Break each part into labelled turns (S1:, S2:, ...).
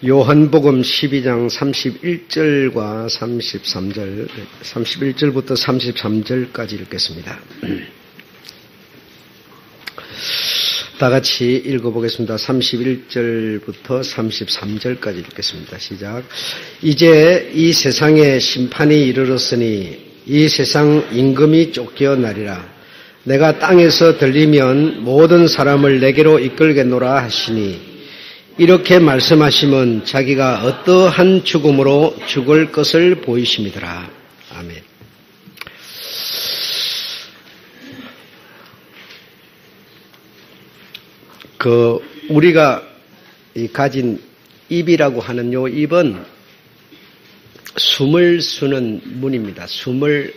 S1: 요한복음 12장 31절과 33절, 31절부터 33절까지 읽겠습니다. 다 같이 읽어보겠습니다. 31절부터 33절까지 읽겠습니다. 시작. 이제 이 세상에 심판이 이르렀으니 이 세상 임금이 쫓겨나리라. 내가 땅에서 들리면 모든 사람을 내게로 이끌겠노라 하시니 이렇게 말씀하시면 자기가 어떠한 죽음으로 죽을 것을 보이심이더라. 아멘. 우리가 가진 입이라고 하는 요 입은 숨을 쉬는 문입니다. 숨을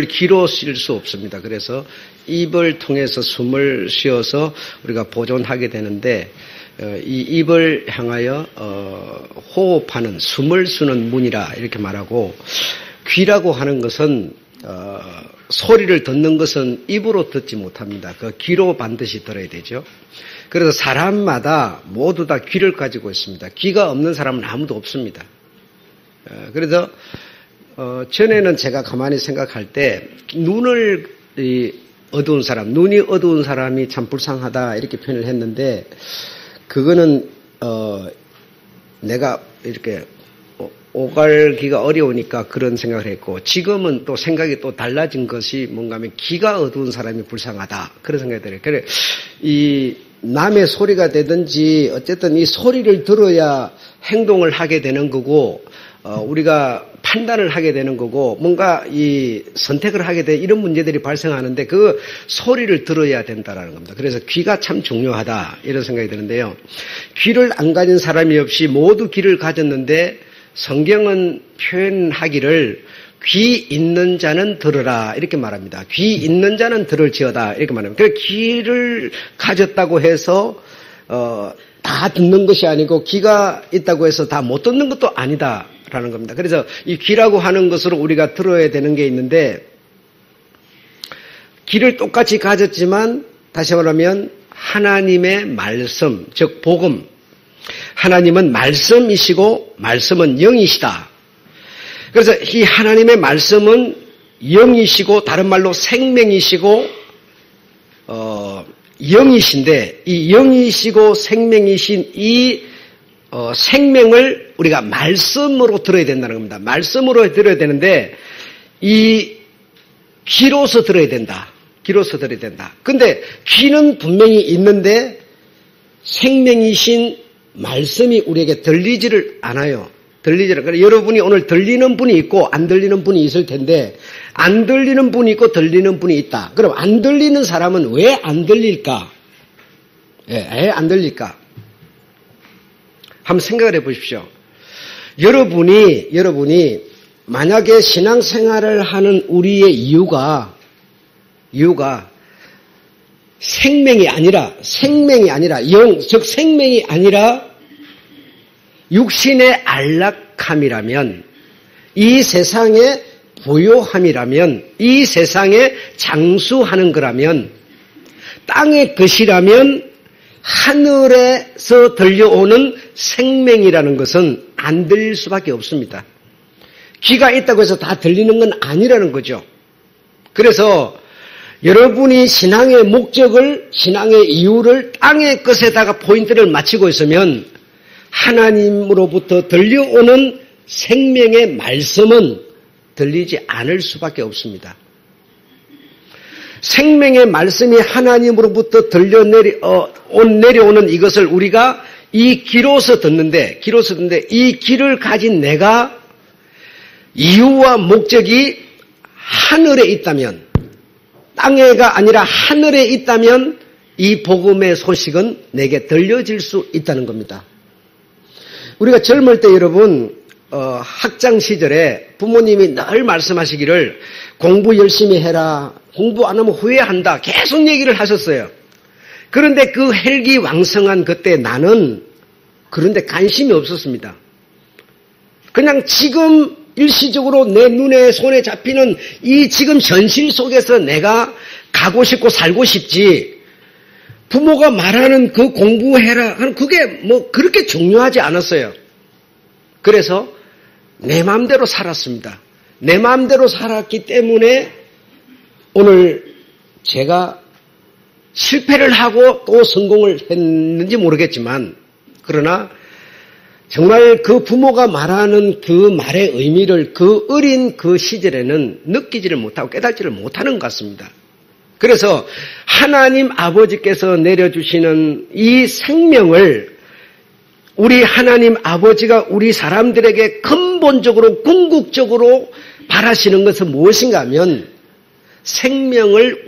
S1: 귀로 쉴 수 없습니다. 그래서 입을 통해서 숨을 쉬어서 우리가 보존하게 되는데 이 입을 향하여 호흡하는 숨을 쉬는 문이라 이렇게 말하고, 귀라고 하는 것은 소리를 듣는 것은 입으로 듣지 못합니다. 그 귀로 반드시 들어야 되죠. 그래서 사람마다 모두 다 귀를 가지고 있습니다. 귀가 없는 사람은 아무도 없습니다. 그래서 전에는 제가 가만히 생각할 때 눈이 어두운 사람이 참 불쌍하다 이렇게 표현을 했는데, 그거는 내가 이렇게 오갈기가 어려우니까 그런 생각을 했고, 지금은 또 생각이 또 달라진 것이 뭔가 하면 귀가 어두운 사람이 불쌍하다 그런 생각이 들어요. 그래 이 남의 소리가 되든지 어쨌든 이 소리를 들어야 행동을 하게 되는 거고, 우리가 판단을 하게 되는 거고, 뭔가 이 선택을 하게 돼 이런 문제들이 발생하는데 그 소리를 들어야 된다라는 겁니다. 그래서 귀가 참 중요하다 이런 생각이 드는데요. 귀를 안 가진 사람이 없이 모두 귀를 가졌는데 성경은 표현하기를 귀 있는 자는 들으라 이렇게 말합니다. 귀 있는 자는 들을지어다 이렇게 말합니다. 그래서 귀를 가졌다고 해서 다 듣는 것이 아니고, 귀가 있다고 해서 다 못 듣는 것도 아니다라는 겁니다. 그래서 이 귀라고 하는 것으로 우리가 들어야 되는 게 있는데, 귀를 똑같이 가졌지만 다시 말하면 하나님의 말씀, 즉 복음, 하나님은 말씀이시고 말씀은 영이시다. 그래서 이 하나님의 말씀은 영이시고 다른 말로 생명이시고 영이신데, 이 영이시고 생명이신 이 생명을 우리가 말씀으로 들어야 된다는 겁니다. 말씀으로 들어야 되는데 이 귀로서 들어야 된다. 귀로서 들어야 된다. 근데 귀는 분명히 있는데 생명이신 말씀이 우리에게 들리지를 않아요. 그러니까 여러분이 오늘 들리는 분이 있고 안 들리는 분이 있을 텐데, 안 들리는 분이 있고 들리는 분이 있다. 그럼 안 들리는 사람은 왜 안 들릴까? 왜 안 들릴까? 한번 생각을 해 보십시오. 여러분이 만약에 신앙생활을 하는 우리의 이유가 생명이 아니라 영, 즉 생명이 아니라 육신의 안락함이라면, 이 세상의 부요함이라면, 이 세상에 장수하는 거라면, 땅의 것이라면 하늘에서 들려오는 생명이라는 것은 안 들릴 수밖에 없습니다. 귀가 있다고 해서 다 들리는 건 아니라는 거죠. 그래서 여러분이 신앙의 목적을, 신앙의 이유를 땅의 것에다가 포인트를 맞추고 있으면 하나님으로부터 들려오는 생명의 말씀은 들리지 않을 수밖에 없습니다. 생명의 말씀이 하나님으로부터 내려오는 이것을 우리가 이 귀로서 듣는데 이 귀를 가진 내가 이유와 목적이 하늘에 있다면, 땅에가 아니라 하늘에 있다면 이 복음의 소식은 내게 들려질 수 있다는 겁니다. 우리가 젊을 때 여러분 학창 시절에 부모님이 늘 말씀하시기를 공부 열심히 해라, 공부 안 하면 후회한다, 계속 얘기를 하셨어요. 그런데 그 혈기왕성한 그때 나는 그런데 관심이 없었습니다. 그냥 지금 일시적으로 내 눈에 손에 잡히는 이 지금 현실 속에서 내가 가고 싶고 살고 싶지, 부모가 말하는 그 공부해라 하는 그게 뭐 그렇게 중요하지 않았어요. 그래서 내 마음대로 살았습니다. 내 마음대로 살았기 때문에 오늘 제가 실패를 하고 또 성공을 했는지 모르겠지만 그러나 정말 그 부모가 말하는 그 말의 의미를 그 어린 그 시절에는 느끼지를 못하고 깨닫지를 못하는 것 같습니다. 그래서 하나님 아버지께서 내려주시는 이 생명을 우리 하나님 아버지가 우리 사람들에게 근본적으로 궁극적으로 바라시는 것은 무엇인가 하면 생명을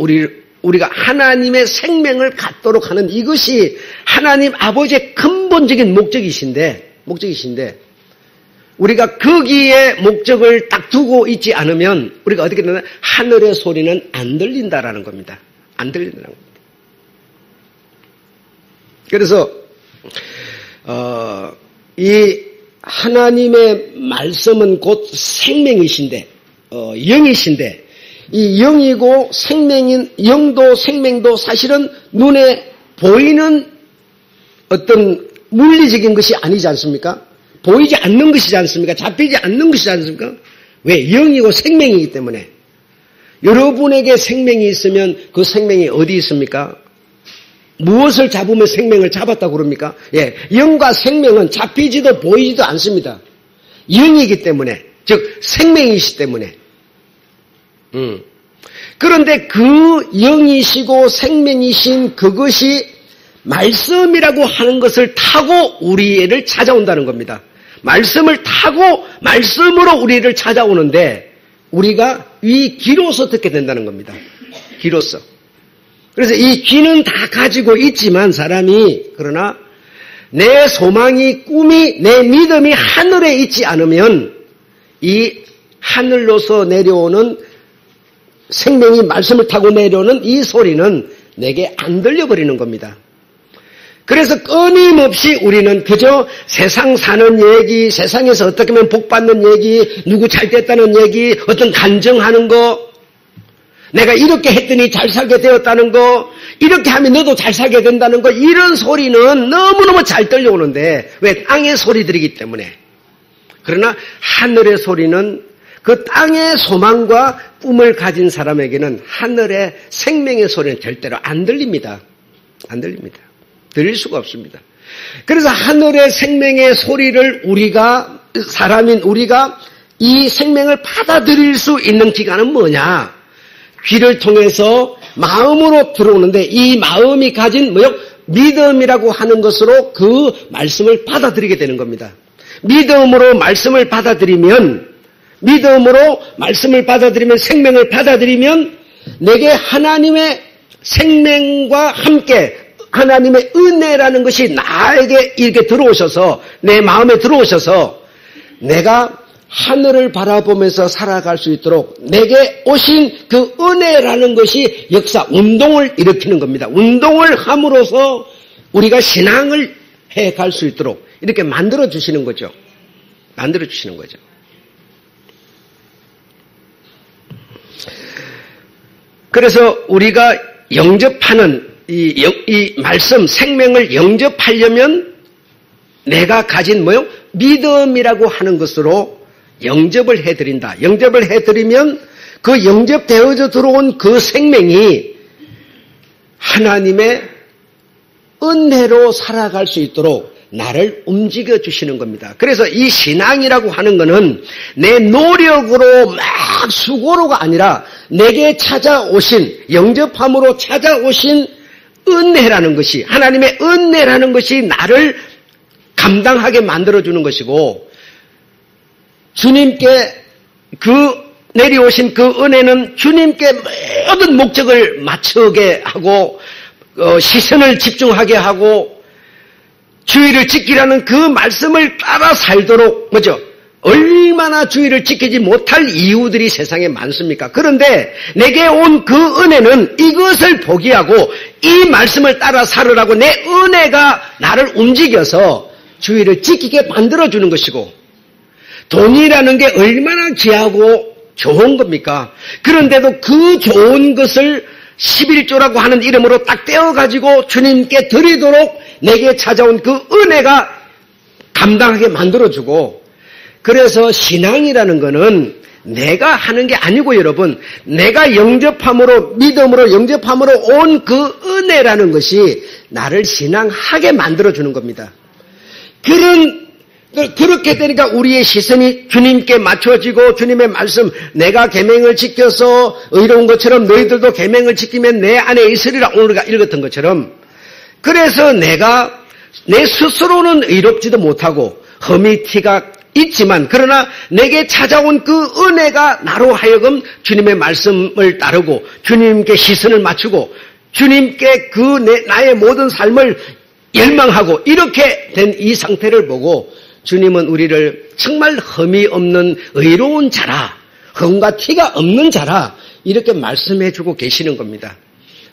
S1: 우리가 하나님의 생명을 갖도록 하는 이것이 하나님 아버지의 근본적인 목적이신데 우리가 거기에 목적을 딱 두고 있지 않으면 우리가 어떻게 되나 하늘의 소리는 안 들린다라는 겁니다. 안 들린다는 겁니다. 그래서 이 하나님의 말씀은 곧 생명이신데 영이신데 이 영이고 생명인 영도 생명도 사실은 눈에 보이는 어떤 물리적인 것이 아니지 않습니까? 보이지 않는 것이지 않습니까? 잡히지 않는 것이지 않습니까? 왜? 영이고 생명이기 때문에. 여러분에게 생명이 있으면 그 생명이 어디 있습니까? 무엇을 잡으면 생명을 잡았다고 그럽니까? 예, 영과 생명은 잡히지도 보이지도 않습니다. 영이기 때문에, 즉 생명이시 때문에. 그런데 그 영이시고 생명이신 그것이 말씀이라고 하는 것을 타고 우리를 찾아온다는 겁니다. 말씀을 타고 말씀으로 우리를 찾아오는데 우리가 이 귀로서 듣게 된다는 겁니다. 귀로서. 그래서 이 귀는 다 가지고 있지만 사람이 그러나 내 소망이 꿈이 내 믿음이 하늘에 있지 않으면 이 하늘로서 내려오는 생명이 말씀을 타고 내려오는 이 소리는 내게 안 들려버리는 겁니다. 그래서 끊임없이 우리는 그저 세상 사는 얘기, 세상에서 어떻게 하면 복받는 얘기, 누구 잘 됐다는 얘기, 어떤 간증하는 거, 내가 이렇게 했더니 잘 살게 되었다는 거, 이렇게 하면 너도 잘 살게 된다는 거, 이런 소리는 너무너무 잘 들려오는데 왜? 땅의 소리들이기 때문에. 그러나 하늘의 소리는 그 땅의 소망과 꿈을 가진 사람에게는 하늘의 생명의 소리는 절대로 안 들립니다. 안 들립니다. 들릴 수가 없습니다. 그래서 하늘의 생명의 소리를 사람인 우리가 이 생명을 받아들일 수 있는 기간은 뭐냐? 귀를 통해서 마음으로 들어오는데 이 마음이 가진 믿음이라고 하는 것으로 그 말씀을 받아들이게 되는 겁니다. 믿음으로 말씀을 받아들이면 생명을 받아들이면 내게 하나님의 생명과 함께 하나님의 은혜라는 것이 나에게 이렇게 들어오셔서 내 마음에 들어오셔서 내가 하늘을 바라보면서 살아갈 수 있도록 내게 오신 그 은혜라는 것이 운동을 일으키는 겁니다. 운동을 함으로써 우리가 신앙을 해갈 수 있도록 이렇게 만들어주시는 거죠. 만들어주시는 거죠. 그래서 우리가 영접하는 이 말씀, 생명을 영접하려면 내가 가진 믿음이라고 하는 것으로 영접을 해드린다. 영접을 해드리면 그 영접되어져 들어온 그 생명이 하나님의 은혜로 살아갈 수 있도록 나를 움직여 주시는 겁니다. 그래서 이 신앙이라고 하는 것은 내 노력으로 막 수고로가 아니라 내게 찾아오신, 영접함으로 찾아오신 은혜라는 것이, 하나님의 은혜라는 것이 나를 감당하게 만들어주는 것이고, 주님께 내려오신 그 은혜는 주님께 모든 목적을 맞추게 하고, 시선을 집중하게 하고, 주의를 지키라는 그 말씀을 따라 살도록, 얼마나 주의를 지키지 못할 이유들이 세상에 많습니까? 그런데 내게 온 그 은혜는 이것을 포기하고 이 말씀을 따라 살으라고 내 은혜가 나를 움직여서 주의를 지키게 만들어주는 것이고, 돈이라는 게 얼마나 귀하고 좋은 겁니까? 그런데도 그 좋은 것을 11조라고 하는 이름으로 딱 떼어가지고 주님께 드리도록 내게 찾아온 그 은혜가 감당하게 만들어주고, 그래서 신앙이라는 거는 내가 하는 게 아니고 여러분, 내가 영접함으로, 믿음으로 영접함으로 온 그 은혜라는 것이 나를 신앙하게 만들어주는 겁니다. 그렇게 되니까 우리의 시선이 주님께 맞춰지고, 주님의 말씀, 내가 계명을 지켜서 의로운 것처럼 너희들도 계명을 지키면 내 안에 있으리라, 오늘 우리가 읽었던 것처럼. 그래서 내가 내 스스로는 의롭지도 못하고 흠이 티가 있지만, 그러나 내게 찾아온 그 은혜가 나로 하여금 주님의 말씀을 따르고 주님께 시선을 맞추고 주님께 나의 모든 삶을 열망하고, 이렇게 된 이 상태를 보고 주님은 우리를 정말 흠이 없는 의로운 자라, 흠과 티가 없는 자라, 이렇게 말씀해주고 계시는 겁니다.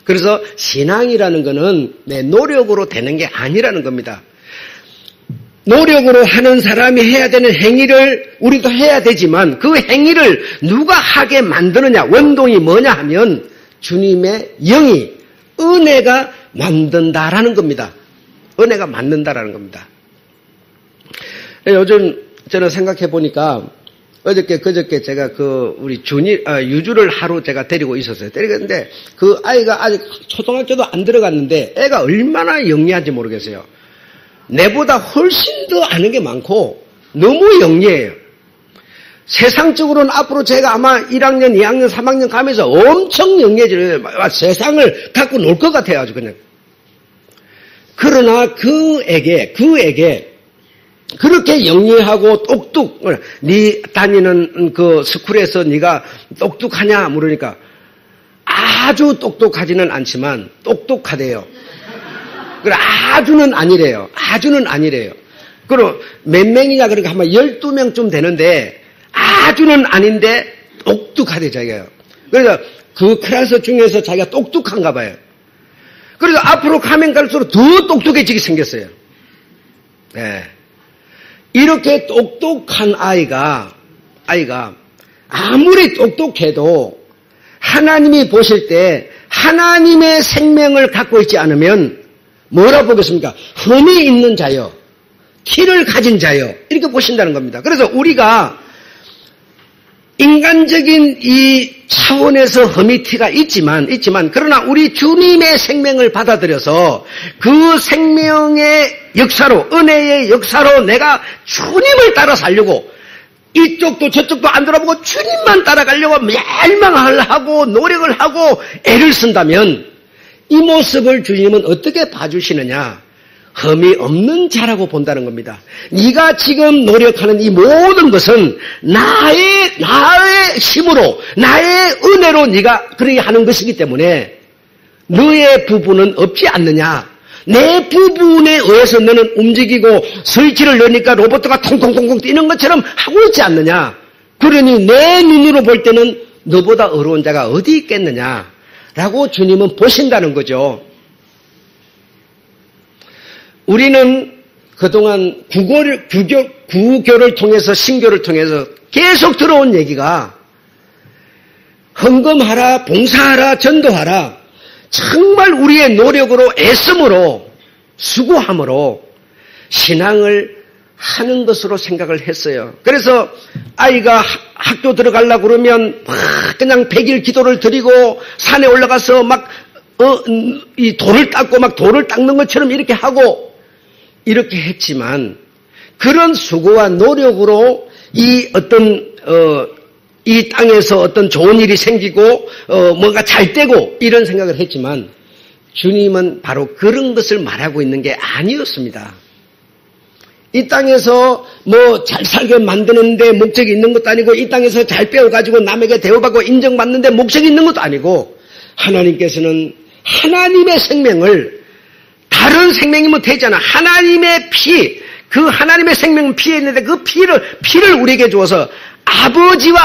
S1: 그래서 신앙이라는 것은 내 노력으로 되는 게 아니라는 겁니다. 노력으로 하는 사람이 해야 되는 행위를 우리도 해야 되지만, 그 행위를 누가 하게 만드느냐, 원동이 뭐냐 하면 주님의 영이, 은혜가 만든다라는 겁니다. 은혜가 만든다라는 겁니다. 요즘 저는 생각해 보니까 그저께 제가 우리 유주를 하루 제가 데리고 있었어요. 데리는데 그 아이가 아직 초등학교도 안 들어갔는데 애가 얼마나 영리한지 모르겠어요. 내보다 훨씬 더 아는 게 많고 너무 영리해요. 세상적으로는 앞으로 제가 아마 1학년, 2학년, 3학년 가면서 엄청 영리해질, 세상을 갖고 놀 것 같아요. 아주 그냥. 그러나 그에게 그렇게 영리하고 똑똑, 네 다니는 그 스쿨에서 네가 똑똑하냐 물으니까 아주 똑똑하지는 않지만 똑똑하대요. 그래, 아주는 아니래요. 그럼 몇 명이냐 그러니까 아마 12명쯤 되는데 아주는 아닌데 똑똑하대 자기가요. 그래서 그 클래스 중에서 자기가 똑똑한가 봐요. 그래서 앞으로 가면 갈수록 더 똑똑해지게 생겼어요. 네. 이렇게 똑똑한 아이가 아무리 똑똑해도 하나님이 보실 때 하나님의 생명을 갖고 있지 않으면 뭐라 보겠습니까? 흠이 있는 자요, 티를 가진 자요, 이렇게 보신다는 겁니다. 그래서 우리가 인간적인 이 차원에서 흠이 티가 있지만 그러나 우리 주님의 생명을 받아들여서 그 생명의 역사로, 은혜의 역사로 내가 주님을 따라 살려고, 이쪽도 저쪽도 안 돌아보고 주님만 따라가려고 열망하고 노력을 하고 애를 쓴다면 이 모습을 주님은 어떻게 봐주시느냐? 흠이 없는 자라고 본다는 겁니다. 네가 지금 노력하는 이 모든 것은 나의 힘으로, 나의 은혜로 네가 그렇게 하는 것이기 때문에 너의 부분은 없지 않느냐? 내 부분에 의해서 너는 움직이고 스위치를 넣으니까 로봇가 통통통통 뛰는 것처럼 하고 있지 않느냐? 그러니 내 눈으로 볼 때는 너보다 어려운 자가 어디 있겠느냐? 라고 주님은 보신다는 거죠. 우리는 그동안 구교를 통해서, 신교를 통해서 계속 들어온 얘기가 헌금하라, 봉사하라, 전도하라, 정말 우리의 노력으로, 애씀으로, 수고함으로 신앙을 하는 것으로 생각을 했어요. 그래서 아이가 학교 들어가려고 그러면 막 그냥 100일 기도를 드리고 산에 올라가서 막 이 돌을 닦고 막 돌을 닦는 것처럼 이렇게 하고 이렇게 했지만, 그런 수고와 노력으로 이 땅에서 어떤 좋은 일이 생기고 뭔가 잘 되고 이런 생각을 했지만, 주님은 바로 그런 것을 말하고 있는 게 아니었습니다. 이 땅에서 뭐 잘 살게 만드는데 목적이 있는 것도 아니고, 이 땅에서 잘 배워가지고 남에게 대우받고 인정받는데 목적이 있는 것도 아니고, 하나님께서는 하나님의 생명을, 다른 생명이면 되잖아, 하나님의 피, 그 하나님의 생명은 피에 있는데 그 피를 우리에게 주어서 아버지와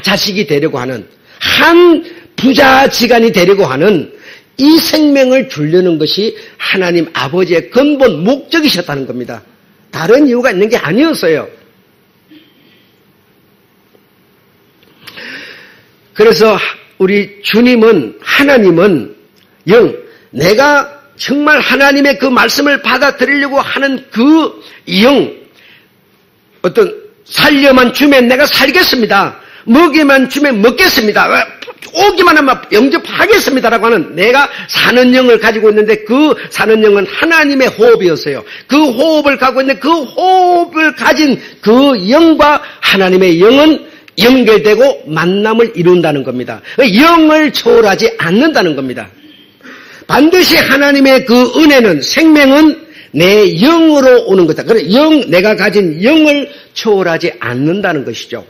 S1: 자식이 되려고 하는, 한 부자지간이 되려고 하는 이 생명을 주려는 것이 하나님 아버지의 근본 목적이셨다는 겁니다. 다른 이유가 있는 게 아니었어요. 그래서 우리 주님은, 하나님은 내가 정말 하나님의 그 말씀을 받아들이려고 하는 그 어떤 살려만 주면 내가 살겠습니다. 먹이만 주면 먹겠습니다. 오기만 하면 영접하겠습니다라고 하는 내가 사는 영을 가지고 있는데 그 사는 영은 하나님의 호흡이었어요. 그 호흡을 갖고 있는데 그 호흡을 가진 그 영과 하나님의 영은 연결되고 만남을 이룬다는 겁니다. 영을 초월하지 않는다는 겁니다. 반드시 하나님의 그 은혜는, 생명은 내 영으로 오는 거다. 그래, 내가 가진 영을 초월하지 않는다는 것이죠.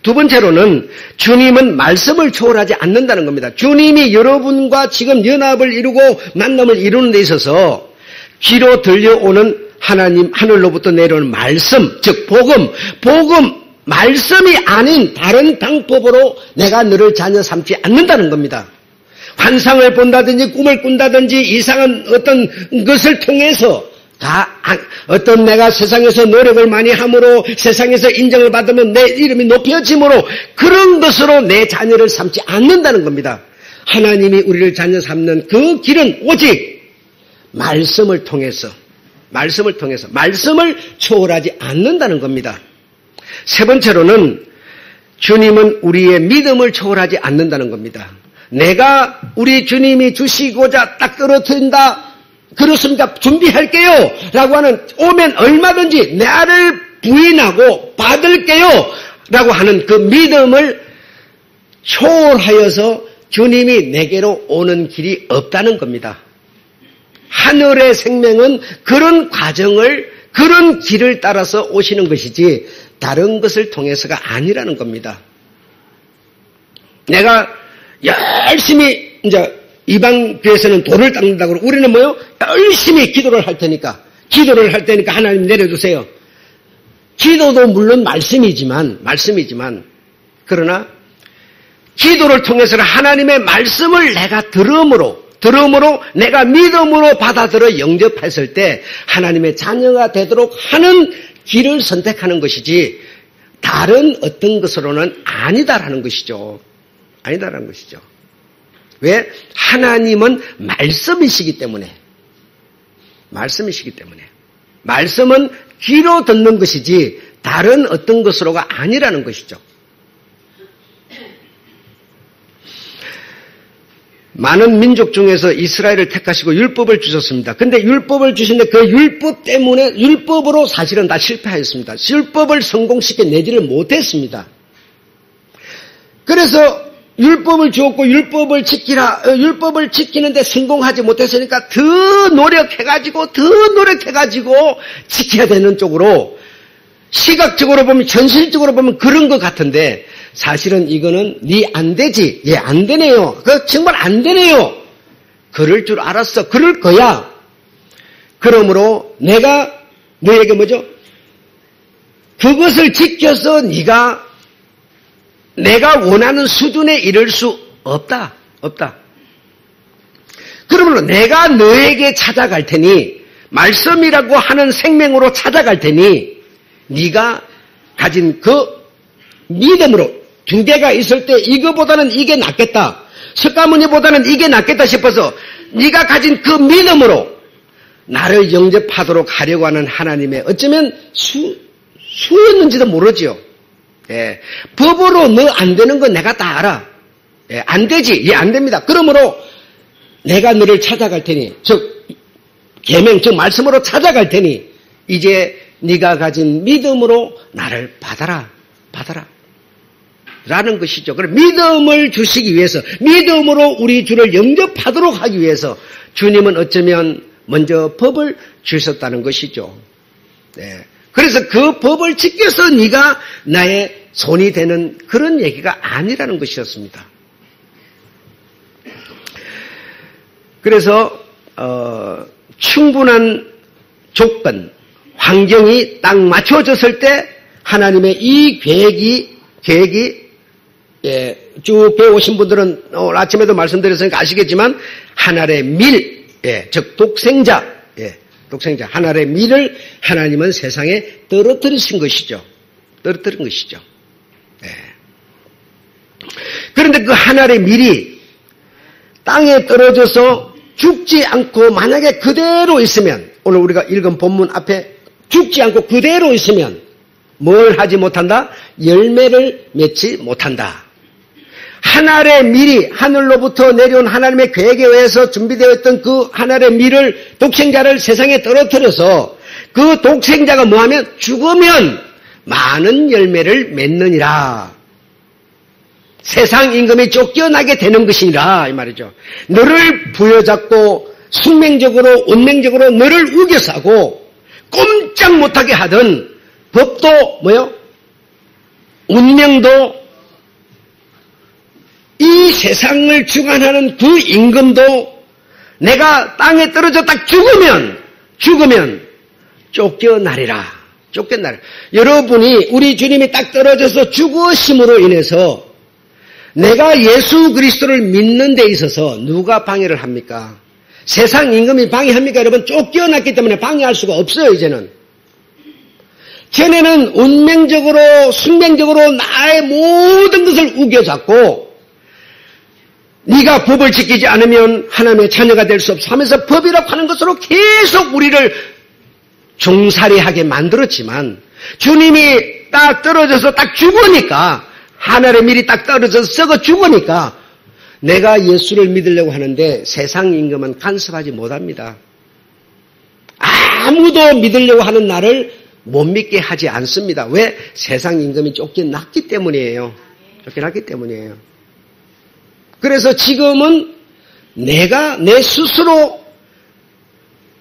S1: 두 번째로는 주님은 말씀을 초월하지 않는다는 겁니다. 주님이 여러분과 지금 연합을 이루고 만남을 이루는 데 있어서 귀로 들려오는 하나님 하늘로부터 내려오는 말씀, 즉 복음, 말씀이 아닌 다른 방법으로 내가 너를 자녀 삼지 않는다는 겁니다. 환상을 본다든지 꿈을 꾼다든지 이상한 어떤 것을 통해서 어떤 내가 세상에서 노력을 많이 함으로 세상에서 인정을 받으면 내 이름이 높여짐으로 그런 것으로 내 자녀를 삼지 않는다는 겁니다. 하나님이 우리를 자녀 삼는 그 길은 오직 말씀을 통해서 말씀을 초월하지 않는다는 겁니다. 세 번째로는 주님은 우리의 믿음을 초월하지 않는다는 겁니다. 내가 우리 주님이 주시고자 딱 떨어뜨린다. 그렇습니다. 준비할게요. 라고 하는 오면 얼마든지 나를 부인하고 받을게요. 라고 하는 그 믿음을 초월하여서 주님이 내게로 오는 길이 없다는 겁니다. 하늘의 생명은 그런 과정을, 그런 길을 따라서 오시는 것이지 다른 것을 통해서가 아니라는 겁니다. 내가 열심히 이제 이방교에서는 돌을 닦는다고 그러고 우리는 뭐요? 열심히 기도를 할 테니까 하나님 내려주세요. 기도도 물론 말씀이지만 그러나 기도를 통해서는 하나님의 말씀을 내가 들음으로 내가 믿음으로 받아들여 영접했을 때 하나님의 자녀가 되도록 하는 길을 선택하는 것이지 다른 어떤 것으로는 아니다라는 것이죠. 왜? 하나님은 말씀이시기 때문에. 말씀은 귀로 듣는 것이지 다른 어떤 것으로가 아니라는 것이죠. 많은 민족 중에서 이스라엘을 택하시고 율법을 주셨습니다. 근데 율법을 주시는데 그 율법 때문에 율법으로 사실은 다 실패하였습니다. 율법을 성공시켜내지를 못했습니다. 그래서 율법을 주었고 율법을 지키는데 성공하지 못했으니까 더 노력해가지고 지켜야 되는 쪽으로 시각적으로 보면 현실적으로 보면 그런 것 같은데 사실은 이거는 안 되지. 안 되네요. 정말 안 되네요. 그럴 줄 알았어. 그럴 거야. 그러므로 내가 너에게 뭐죠? 그것을 지켜서 내가 원하는 수준에 이를 수 없다. 그러므로 내가 너에게 찾아갈 테니 말씀이라고 하는 생명으로 찾아갈 테니 네가 가진 그 믿음으로 두 개가 있을 때 이거보다는 이게 낫겠다. 석가모니보다는 이게 낫겠다 싶어서 네가 가진 그 믿음으로 나를 영접하도록 하려고 하는 하나님의 어쩌면 수였는지도 모르지요. 법으로 너 안 되는 건 내가 다 알아. 안 되지. 안 됩니다. 그러므로 내가 너를 찾아갈 테니 계명 즉 말씀으로 찾아갈 테니 이제 네가 가진 믿음으로 나를 받아라. 라는 것이죠. 그럼 믿음을 주시기 위해서 믿음으로 우리 주를 영접하도록 하기 위해서 주님은 어쩌면 먼저 법을 주셨다는 것이죠. 그래서 그 법을 지켜서 네가 나의 손이 되는 그런 얘기가 아니라는 것이었습니다. 그래서 충분한 조건, 환경이 딱 맞춰졌을 때 하나님의 이 계획이 쭉 배우신 분들은 오늘 아침에도 말씀드렸으니까 아시겠지만 하늘의 밀, 즉 독생자, 하늘의 밀을 하나님은 세상에 떨어뜨린 것이죠. 그런데 그 한 알의 밀이 땅에 떨어져서 죽지 않고 만약에 그대로 있으면, 오늘 우리가 읽은 본문 앞에 죽지 않고 그대로 있으면 뭘 하지 못한다? 열매를 맺지 못한다. 한 알의 밀이 하늘로부터 내려온 하나님의 계획에 의해서 준비되어 있던 그 한 알의 밀을, 독생자를 세상에 떨어뜨려서 그 독생자가 뭐하면 죽으면 많은 열매를 맺느니라. 세상 임금이 쫓겨나게 되는 것이니라 이 말이죠. 너를 부여잡고 숙명적으로 운명적으로 너를 우겨서 하고 꼼짝 못하게 하던 법도 뭐요? 운명도 이 세상을 주관하는 그 임금도 내가 땅에 떨어져 딱 죽으면 쫓겨나리라. 쫓겨나리라. 여러분이 우리 주님이 딱 떨어져서 죽으심으로 인해서 내가 예수 그리스도를 믿는 데 있어서 누가 방해를 합니까? 세상 임금이 방해합니까? 여러분, 쫓겨났기 때문에 방해할 수가 없어요. 이제는. 전에는 운명적으로 숙명적으로 나의 모든 것을 우겨잡고 네가 법을 지키지 않으면 하나님의 자녀가 될 수 없어 하면서 법이라고 하는 것으로 계속 우리를 종살이하게 만들었지만 주님이 딱 떨어져서 딱 죽으니까, 하늘의 밀이 딱 떨어져서 썩어 죽으니까 내가 예수를 믿으려고 하는데 세상 임금은 간섭하지 못합니다. 아무도 믿으려고 하는 나를 못 믿게 하지 않습니다. 왜? 세상 임금이 쫓겨났기 때문이에요. 쫓겨났기 때문이에요. 그래서 지금은 내가 내 스스로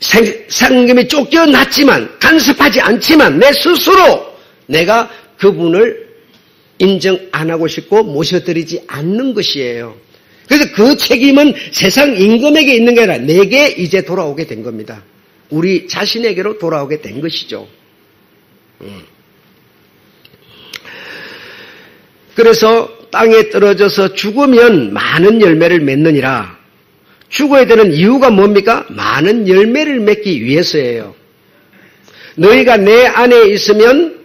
S1: 세상 임금이 쫓겨났지만, 간섭하지 않지만 내 스스로 내가 그분을 인정 안 하고 싶고 모셔드리지 않는 것이에요. 그래서 그 책임은 세상 임금에게 있는 게 아니라 내게 이제 돌아오게 된 겁니다. 우리 자신에게로 돌아오게 된 것이죠. 그래서 땅에 떨어져서 죽으면 많은 열매를 맺느니라. 죽어야 되는 이유가 뭡니까? 많은 열매를 맺기 위해서예요. 너희가 내 안에 있으면,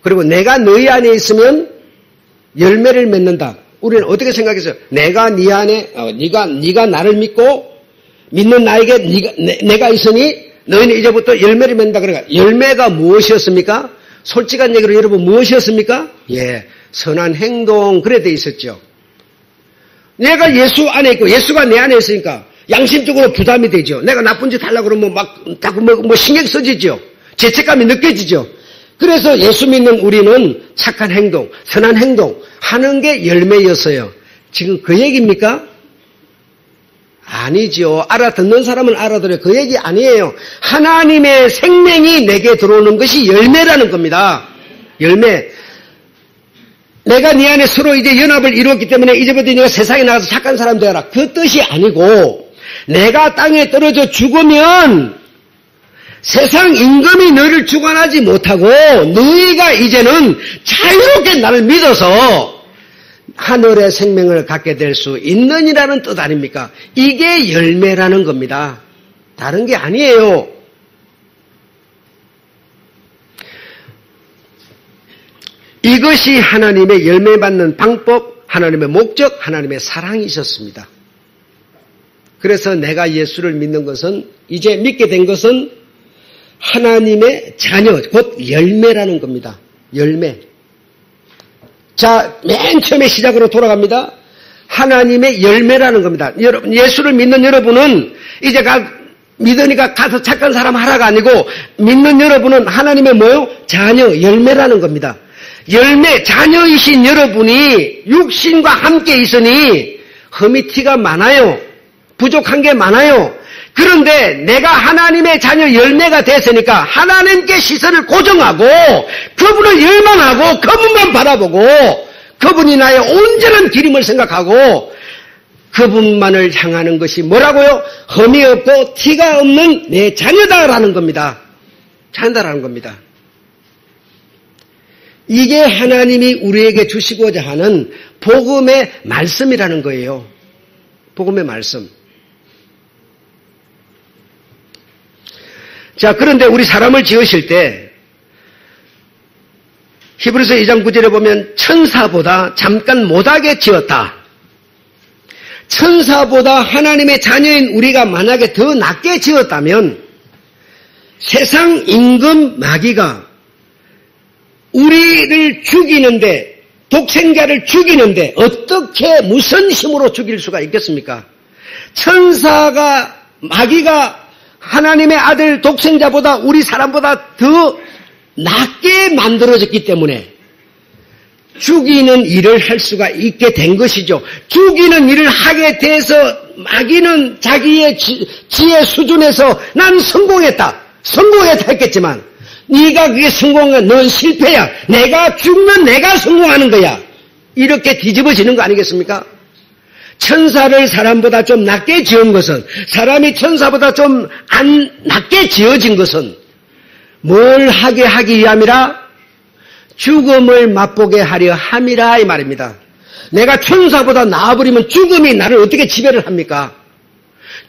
S1: 그리고 내가 너희 안에 있으면 열매를 맺는다. 우리는 어떻게 생각했어요? 내가 네 안에, 네가 나를 믿고 믿는 나에게 내가 있으니 너희는 이제부터 열매를 맺는다. 그러니까 열매가 무엇이었습니까? 솔직한 얘기로 여러분 무엇이었습니까? 예, 선한 행동. 그래 돼 있었죠. 내가 예수 안에 있고 예수가 내 안에 있으니까 양심적으로 부담이 되죠. 내가 나쁜 짓 하려고 그러면 막 자꾸 뭐 신경 써지죠. 죄책감이 느껴지죠. 그래서 예수 믿는 우리는 착한 행동, 선한 행동 하는 게 열매였어요. 지금 그 얘기입니까? 아니죠. 알아듣는 사람은 알아들어요. 그 얘기 아니에요. 하나님의 생명이 내게 들어오는 것이 열매라는 겁니다. 열매. 내가 네 안에 서로 이제 연합을 이루었기 때문에 이제부터 네가 세상에 나가서 착한 사람 되어라. 그 뜻이 아니고, 내가 땅에 떨어져 죽으면 세상 임금이 너를 주관하지 못하고 너희가 이제는 자유롭게 나를 믿어서 하늘의 생명을 갖게 될 수 있느니라는 뜻 아닙니까? 이게 열매라는 겁니다. 다른 게 아니에요. 이것이 하나님의 열매 받는 방법, 하나님의 목적, 하나님의 사랑이셨습니다. 그래서 내가 예수를 믿는 것은, 이제 믿게 된 것은 하나님의 자녀, 곧 열매라는 겁니다. 열매. 자, 맨 처음에 시작으로 돌아갑니다. 하나님의 열매라는 겁니다. 여러분, 예수를 믿는 여러분은 이제 믿으니까 가서 착한 사람 하라가 아니고, 믿는 여러분은 하나님의 뭐요? 자녀, 열매라는 겁니다. 열매, 자녀이신 여러분이 육신과 함께 있으니 흠이 티가 많아요. 부족한 게 많아요. 그런데 내가 하나님의 자녀 열매가 됐으니까 하나님께 시선을 고정하고 그분을 열망하고 그분만 바라보고 그분이 나의 온전한 기름을 생각하고 그분만을 향하는 것이 뭐라고요? 흠이 없고 티가 없는 내 자녀다라는 겁니다. 자녀다라는 겁니다. 이게 하나님이 우리에게 주시고자 하는 복음의 말씀이라는 거예요. 복음의 말씀. 자, 그런데 우리 사람을 지으실 때 히브리서 2장 9절에 보면 천사보다 잠깐 못하게 지었다. 천사보다 하나님의 자녀인 우리가 만약에 더 낮게 지었다면 세상 임금 마귀가 우리를 죽이는데, 독생자를 죽이는데 어떻게 무슨 힘으로 죽일 수가 있겠습니까? 마귀가 하나님의 아들 독생자보다 우리 사람보다 더 낮게 만들어졌기 때문에 죽이는 일을 할 수가 있게 된 것이죠. 죽이는 일을 하게 돼서 마귀는 자기의 지혜 수준에서 난 성공했다 했겠지만, 네가 그게 성공한, 넌 실패야. 내가 죽는 내가 성공하는 거야. 이렇게 뒤집어지는 거 아니겠습니까? 천사를 사람보다 좀 낮게 지은 것은, 사람이 천사보다 좀 안 낮게 지어진 것은 뭘 하게 하기 위함이라? 죽음을 맛보게 하려 함이라, 이 말입니다. 내가 천사보다 나아버리면 죽음이 나를 어떻게 지배를 합니까?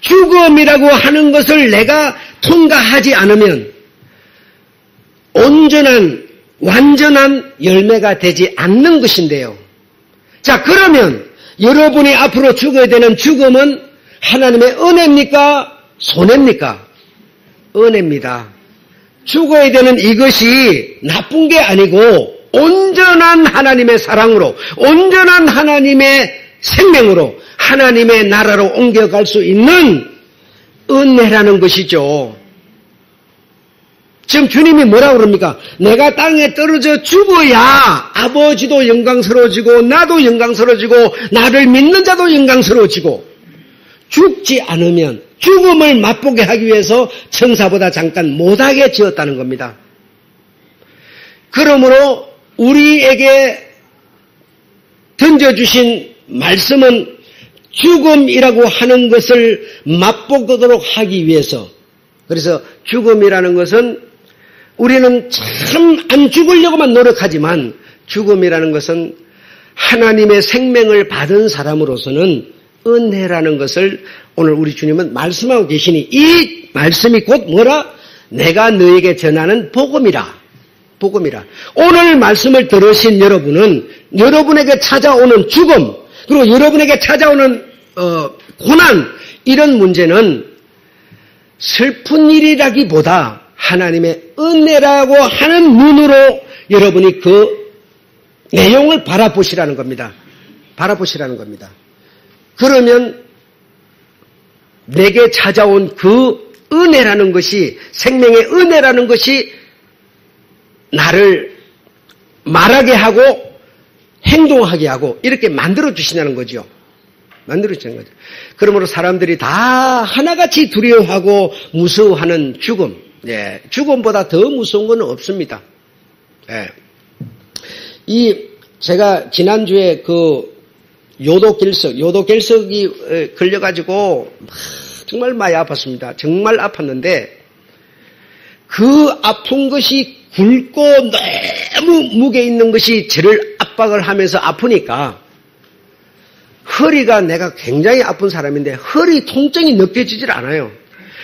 S1: 죽음이라고 하는 것을 내가 통과하지 않으면 완전한 열매가 되지 않는 것인데요. 자, 그러면 여러분이 앞으로 죽어야 되는 죽음은 하나님의 은혜입니까? 손해입니까? 은혜입니다. 죽어야 되는 이것이 나쁜 게 아니고 온전한 하나님의 사랑으로, 온전한 하나님의 생명으로 하나님의 나라로 옮겨갈 수 있는 은혜라는 것이죠. 지금 주님이 뭐라고 그럽니까? 내가 땅에 떨어져 죽어야 아버지도 영광스러워지고 나도 영광스러워지고 나를 믿는 자도 영광스러워지고, 죽지 않으면 죽음을 맛보게 하기 위해서 천사보다 잠깐 못하게 지었다는 겁니다. 그러므로 우리에게 던져주신 말씀은 죽음이라고 하는 것을 맛보도록 하기 위해서, 그래서 죽음이라는 것은 우리는 참 안 죽으려고만 노력하지만 죽음이라는 것은 하나님의 생명을 받은 사람으로서는 은혜라는 것을 오늘 우리 주님은 말씀하고 계시니, 이 말씀이 곧 뭐라? 내가 너에게 전하는 복음이라. 복음이라. 오늘 말씀을 들으신 여러분은 여러분에게 찾아오는 죽음, 그리고 여러분에게 찾아오는 고난, 이런 문제는 슬픈 일이라기보다 하나님의 은혜라고 하는 눈으로 여러분이 그 내용을 바라보시라는 겁니다. 바라보시라는 겁니다. 그러면 내게 찾아온 그 은혜라는 것이, 생명의 은혜라는 것이 나를 말하게 하고 행동하게 하고 이렇게 만들어주시냐는 거죠. 만들어주시는 거죠. 그러므로 사람들이 다 하나같이 두려워하고 무서워하는 죽음, 죽음보다 더 무서운 건 없습니다. 제가 지난주에 요도결석이 걸려가지고 정말 많이 아팠습니다. 정말 아팠는데 그 아픈 것이 굵고 너무 무게 있는 것이 저를 압박을 하면서 아프니까, 허리가, 내가 굉장히 아픈 사람인데 허리 통증이 느껴지질 않아요.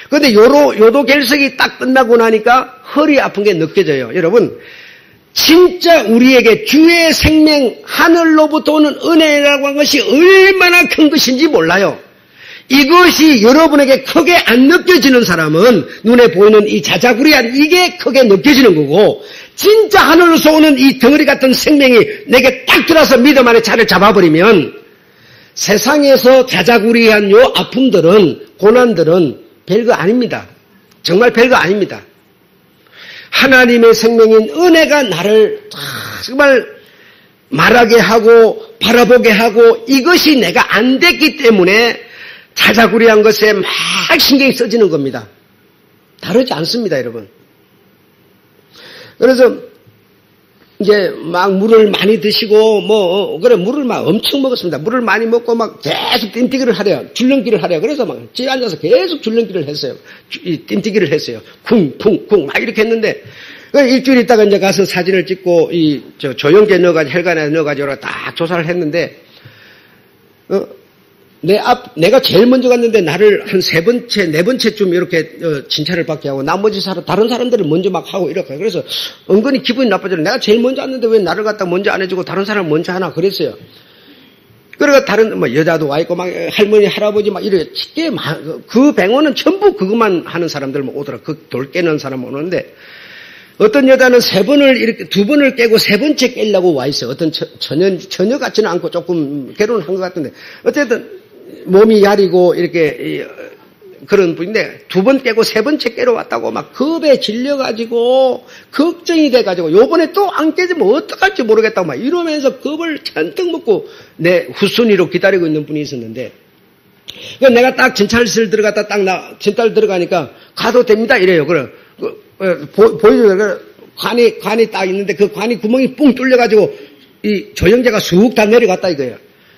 S1: 그런데 요도결석이 딱 끝나고 나니까 허리 아픈 게 느껴져요. 여러분, 진짜 우리에게 주의 생명, 하늘로부터 오는 은혜라고 하는 것이 얼마나 큰 것인지 몰라요. 이것이 여러분에게 크게 안 느껴지는 사람은 눈에 보이는 이 자자구리한 이게 크게 느껴지는 거고, 진짜 하늘로서 오는 이 덩어리 같은 생명이 내게 딱 들어서 믿음 안에 자리를 잡아버리면 세상에서 자자구리한 요 아픔들은, 고난들은 별거 아닙니다. 정말 별거 아닙니다. 하나님의 생명인 은혜가 나를 정말 말하게 하고 바라보게 하고, 이것이 내가 안 됐기 때문에 자자구리한 것에 막 신경이 써지는 겁니다. 다르지 않습니다, 여러분. 그래서 이제 막 물을 많이 드시고 그래 물을 막 엄청 먹었습니다. 물을 많이 먹고 막 계속 띵뛰기를 하래요. 줄넘기를 하래요. 그래서 막 집에 앉아서 계속 줄넘기를 했어요. 띵뛰기를 했어요. 쿵쿵쿵 막 이렇게 했는데, 일주일 있다가 이제 가서 사진을 찍고 조영계 넣어가지고 혈관에 넣어가지고 딱 조사를 했는데, 내가 제일 먼저 갔는데 나를 한 3번째, 4번째쯤 이렇게 진찰을 받게 하고 나머지 다른 사람들을 먼저 막 하고 이렇게. 그래서 은근히 기분이 나빠져요. 내가 제일 먼저 왔는데 왜 나를 갖다 먼저 안 해주고 다른 사람을 먼저 하나 그랬어요. 그러니까 다른 여자도 와 있고 막 할머니, 할아버지 막 이렇게 그 병원은 전부 그것만 하는 사람들만 오더라. 그 돌 깨는 사람 오는데 어떤 여자는 3번을 이렇게 2번을 깨고 3번째 깨려고 와 있어요. 어떤 전혀 같지는 않고 조금 결혼한 것 같은데 어쨌든 몸이 야리고 이렇게 그런 분인데 2번 깨고 3번째 깨러 왔다고 막 겁에 질려가지고 걱정이 돼가지고 요번에 또 안 깨지면 어떡할지 모르겠다고 막 이러면서 겁을 잔뜩 먹고 내 후순위로 기다리고 있는 분이 있었는데 내가 딱 진찰실 들어갔다 진찰 들어가니까 가도 됩니다 이래요. 그래 보여줘요. 관이 딱 있는데 그 관이 구멍이 뿡 뚫려가지고 이 조영제가 쑥 다 내려갔다 이거예요.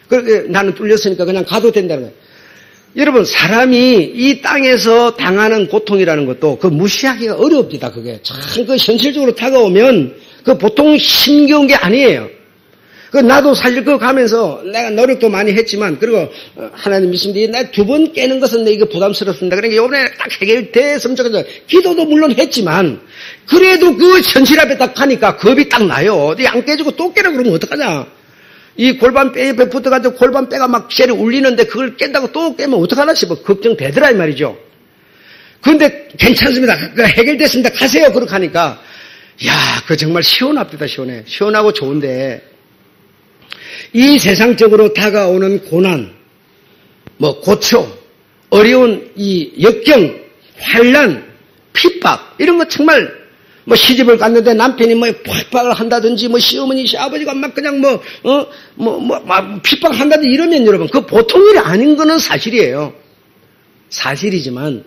S1: 그렇게 나는 뚫렸으니까 그냥 가도 된다는 거예요. 여러분 사람이 이 땅에서 당하는 고통이라는 것도 그 무시하기가 어렵니다. 그게 참 그 현실적으로 다가오면 그 보통 힘겨운 게 아니에요. 그 나도 사실 그거 가면서 내가 노력도 많이 했지만 그리고 하나님 믿습니다. 내가 2번 깨는 것은 내 이거 부담스럽습니다. 그러니까 이번에 딱 해결됐으면 좋겠어요. 기도도 물론 했지만 그래도 그 현실 앞에 딱 가니까 겁이 딱 나요. 안 깨지고 또 깨라 그러면 어떡하냐. 이 골반 뼈에 붙어가지고 골반 뼈가 막 쇠를 울리는데 그걸 깬다고 또 깨면 어떡하나 싶어 걱정되더라 이 말이죠. 그런데 괜찮습니다. 해결됐습니다. 가세요. 그렇게 하니까 그 정말 시원합니다. 시원하고 좋은데 이 세상적으로 다가오는 고난, 고초, 어려운 이 역경, 환난, 핍박 이런 거 정말 시집을 갔는데 남편이 핍박을 한다든지 시어머니 시아버지가 막 그냥 핍박한다든지 이러면 여러분 그 보통 일이 아닌 거는 사실이에요. 사실이지만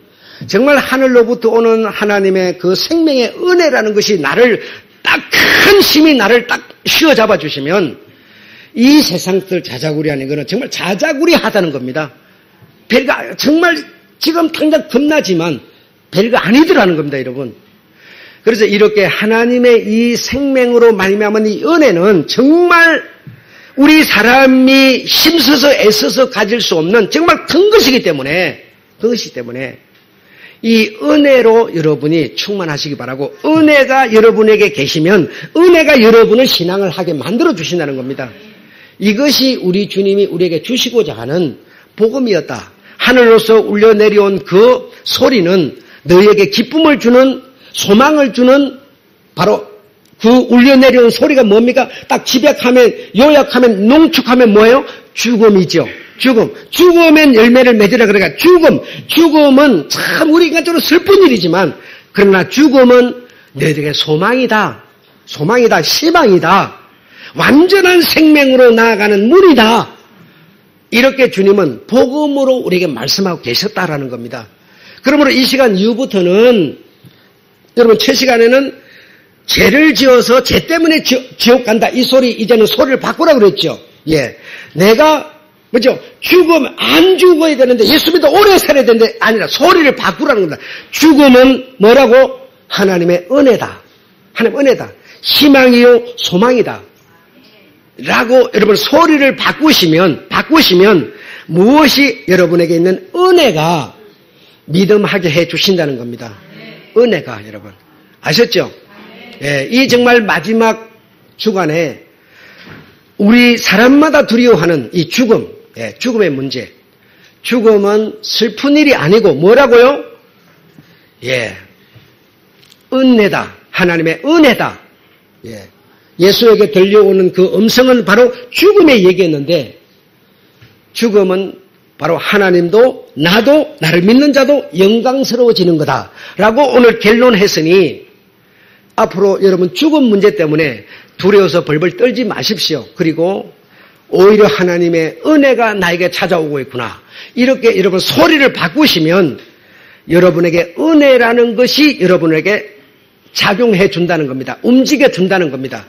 S1: 정말 하늘로부터 오는 하나님의 그 생명의 은혜라는 것이 나를 딱 큰 힘이 나를 딱 휘어잡아 주시면 이 세상들 자자구리 하는 거는 정말 자자구리 하다는 겁니다. 별거 정말 지금 당장 겁나지만 별거 아니더라는 겁니다, 여러분. 그래서 이렇게 하나님의 이 생명으로 말미암은 이 은혜는 정말 우리 사람이 힘써서 애써서 가질 수 없는 정말 큰 것이기 때문에 이 은혜로 여러분이 충만하시기 바라고 은혜가 여러분에게 계시면 은혜가 여러분을 신앙을 하게 만들어 주신다는 겁니다. 이것이 우리 주님이 우리에게 주시고자 하는 복음이었다. 하늘로서 울려 내려온 그 소리는 너희에게 기쁨을 주는 소망을 주는 바로 그 울려 내려온 소리가 뭡니까? 딱 집약하면 요약하면 농축하면 뭐예요? 죽음이죠. 죽으면 열매를 맺으라 그러니까 죽음은 참 우리 인간적으로 슬픈 일이지만 그러나 죽음은 너희에게 소망이다, 희망이다, 완전한 생명으로 나아가는 문이다. 이렇게 주님은 복음으로 우리에게 말씀하고 계셨다라는 겁니다. 그러므로 이 시간 이후부터는 여러분 첫 시간에는 죄를 지어서 죄 때문에 지옥 간다. 이 소리 이제는 소리를 바꾸라고 그랬죠. 내가 안 죽어야 되는데 예수 믿어 오래 살아야 되는데 아니라 소리를 바꾸라는 겁니다. 죽음은 뭐라고? 하나님의 은혜다. 희망이요 소망이다. 라고 여러분 소리를 바꾸시면 무엇이 여러분에게 있는 은혜가 믿음하게 해 주신다는 겁니다. 은혜가 여러분 아셨죠? 이 정말 마지막 주간에 우리 사람마다 두려워하는 이 죽음의 문제. 죽음은 슬픈 일이 아니고 뭐라고요? 은혜다. 하나님의 은혜다. 예수에게 들려오는 그 음성은 바로 죽음의 얘기였는데 죽음은 바로 하나님도 나도 나를 믿는 자도 영광스러워지는 거다라고 오늘 결론했으니 앞으로 여러분 죽음 문제 때문에 두려워서 벌벌 떨지 마십시오. 그리고 오히려 하나님의 은혜가 나에게 찾아오고 있구나. 이렇게 여러분 소리를 바꾸시면 여러분에게 은혜라는 것이 여러분에게 작용해 준다는 겁니다. 움직여 준다는 겁니다.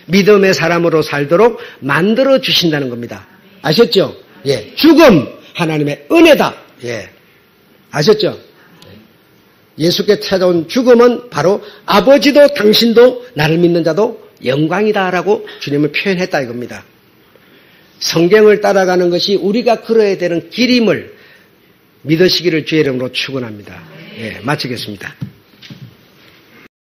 S1: 믿음의 사람으로 살도록 만들어 주신다는 겁니다. 아셨죠? 죽음 하나님의 은혜다. 아셨죠? 예수께 찾아온 죽음은 바로 아버지도 당신도 나를 믿는 자도 영광이다라고 주님을 표현했다 이겁니다. 성경을 따라가는 것이 우리가 걸어야 되는 길임을 믿으시기를 주의 이름으로 축원합니다. 예, 마치겠습니다.